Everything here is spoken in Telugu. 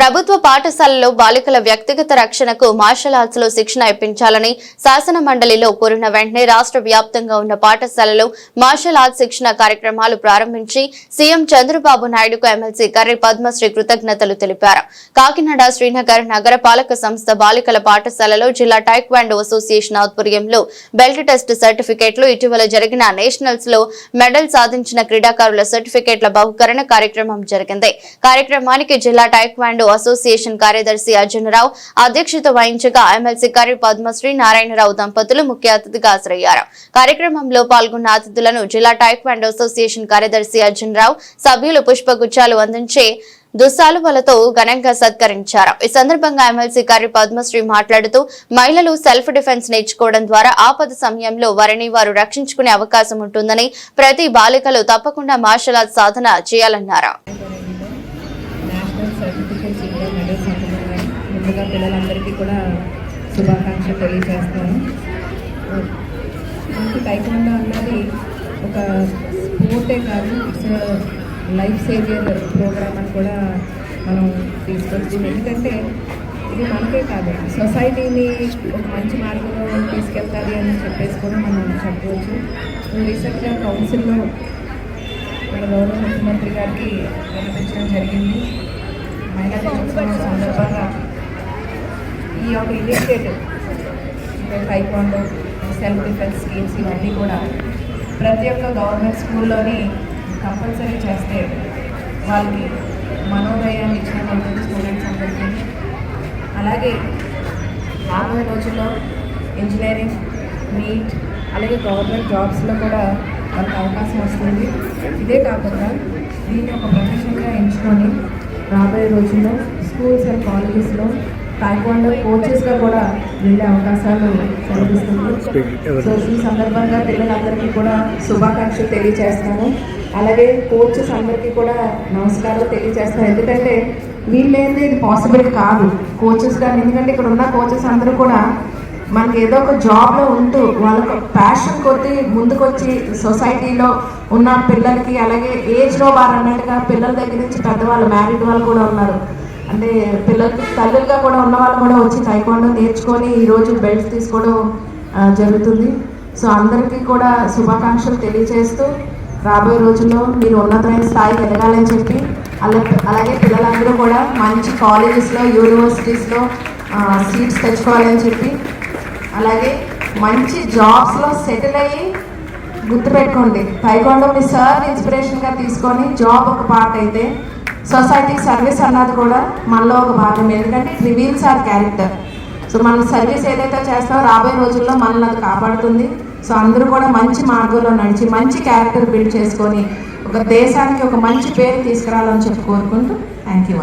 ప్రభుత్వ పాఠశాలలో బాలికల వ్యక్తిగత రక్షణకు మార్షల్ ఆర్ట్స్ లో శిక్షణ ఇప్పించాలని శాసన మండలిలో కోరిన వెంటనే రాష్ట్ర వ్యాప్తంగా ఉన్న పాఠశాలలో మార్షల్ ఆర్ట్స్ శిక్షణ కార్యక్రమాలు ప్రారంభించి సీఎం చంద్రబాబు నాయుడుకు ఎమ్మెల్సీ కర్రి పద్మశ్రీ కృతజ్ఞతలు తెలిపారు. కాకినాడ శ్రీనగర్ నగర పాలక సంస్థ బాలికల పాఠశాలలో జిల్లా టైక్వాండో అసోసియేషన్ ఆధ్వర్యంలో బెల్ట్ టెస్ట్ సర్టిఫికేట్లు, ఇటీవల జరిగిన నేషనల్స్ లో మెడల్ సాధించిన క్రీడాకారుల సర్టిఫికేట్ల బహుకరణ కార్యక్రమం జరిగింది. కార్యక్రమానికి జిల్లా టైక్వాండో అసోసియేషన్ కార్యదర్శి అర్జునరావు అధ్యక్షత వహించగా ఎమ్మెల్సీ కర్రి పద్మశ్రీ నారాయణరావు దంపతులు ముఖ్య అతిథిగా హాజరయ్యారు. కార్యక్రమంలో పాల్గొన్న అతిథులను జిల్లా టైక్వాండో అసోసియేషన్ కార్యదర్శి అర్జునరావు సభ్యులు పుష్పగుచ్చాలు అందించి దుస్సాలువలతో ఘనంగా సత్కరించారు. ఈ సందర్భంగా ఎమ్మెల్సీ కర్రి పద్మశ్రీ మాట్లాడుతూ మహిళలు సెల్ఫ్ డిఫెన్స్ నేర్చుకోవడం ద్వారా ఆపద సమయంలో వారిని వారు రక్షించుకునే అవకాశం ఉంటుందని, ప్రతి బాలికలు తప్పకుండా మార్షల్ ఆర్ట్స్ సాధన చేయాలన్నారు. ముందుగా పిల్లలందరికీ కూడా శుభాకాంక్షలు తెలియజేస్తాను. మనకి టైక్వాండో అన్నది ఒక స్పోర్టే కాదు, ఇట్స్ లైఫ్ సేవియర్ ప్రోగ్రామ్ అని కూడా మనం తీసుకొచ్చింది. ఎందుకంటే ఇది మనకే కాదు, సొసైటీని ఒక మంచి మార్గంలో తీసుకెళ్తాది అని చెప్పేసి కూడా మనం చెప్పవచ్చు. రీసెంట్గా కౌన్సిల్లో మన గౌరవ ముఖ్యమంత్రి గారికి వినిపించడం జరిగింది. మహిళా దినోత్సవం సందర్భంగా ఈ యొక్క initiative taekwondo, self defence schemes ఇవన్నీ కూడా ప్రతి ఒక్క గవర్నమెంట్ స్కూల్లోని కంపల్సరీ చేస్తే వాళ్ళకి మనోధైర్యాన్ని ఇచ్చినట్టు స్టూడెంట్స్ అందరికీ. అలాగే రాబోయే రోజుల్లో ఇంజనీరింగ్, నీట్, అలాగే గవర్నమెంట్ జాబ్స్లో కూడా వాళ్ళకి అవకాశం వస్తుంది. ఇదే కాకుండా దీన్ని ఒక ప్రొఫెషన్గా ఎంచుకొని రాబోయే రోజుల్లో స్కూల్స్ అండ్ కాలేజెస్లో టైక్వాండో కోచెస్గా కూడా వెళ్ళే అవకాశాలు కనిపిస్తుంది. సో ఈ సందర్భంగా పిల్లలందరికీ కూడా శుభాకాంక్షలు తెలియజేస్తాను. అలాగే కోచెస్ అందరికీ కూడా నమస్కారాలు తెలియజేస్తాను. ఎందుకంటే వీళ్ళేంది ఇది పాసిబుల్ కాదు కోచెస్ కానీ. ఎందుకంటే ఇక్కడ ఉన్న కోచెస్ అందరూ కూడా మనకి ఏదో ఒక జాబ్లో ఉంటూ వాళ్ళకు ప్యాషన్ కొద్దీ ముందుకొచ్చి సొసైటీలో ఉన్న పిల్లలకి, అలాగే ఏజ్లో వారు అన్నట్టుగా పిల్లల దగ్గర నుంచి పెద్దవాళ్ళు, మ్యారీడ్ వాళ్ళు కూడా ఉన్నారు, అంటే పిల్లలకి తల్లులుగా కూడా ఉన్న వాళ్ళు కూడా వచ్చి టైక్వాండో నేర్చుకొని ఈరోజు బెల్ట్స్ తీసుకోవడం జరుగుతుంది. సో అందరికీ కూడా శుభాకాంక్షలు తెలియజేస్తూ రాబోయే రోజుల్లో మీరు ఉన్నతమైన స్థాయికి ఎదగాలని చెప్పి, అలాగే పిల్లలందరూ కూడా మంచి కాలేజెస్లో, యూనివర్సిటీస్లో సీట్స్ తెచ్చుకోవాలని చెప్పి, అలాగే మంచి జాబ్స్లో సెటిల్ అయ్యి, గుర్తుపెట్టుకోండి టైక్వాండో మీ సార్ ఇన్స్పిరేషన్గా తీసుకొని జాబ్ ఒక పార్ట్ అయితే సొసైటీ సర్వీస్ అన్నది కూడా మనలో ఒక భాగం. ఎందుకంటే it reveals our character. So మన సర్వీస్ ఏదైతే చేస్తామో రాబోయే రోజుల్లో మనల్ని అది కాపాడుతుంది. సో అందరూ కూడా మంచి మార్గంలో నడిచి మంచి క్యారెక్టర్ బిల్డ్ చేసుకొని ఒక దేశానికి ఒక మంచి పేరు తీసుకురావాలని చెప్పి కోరుకుంటూ థ్యాంక్ యూ.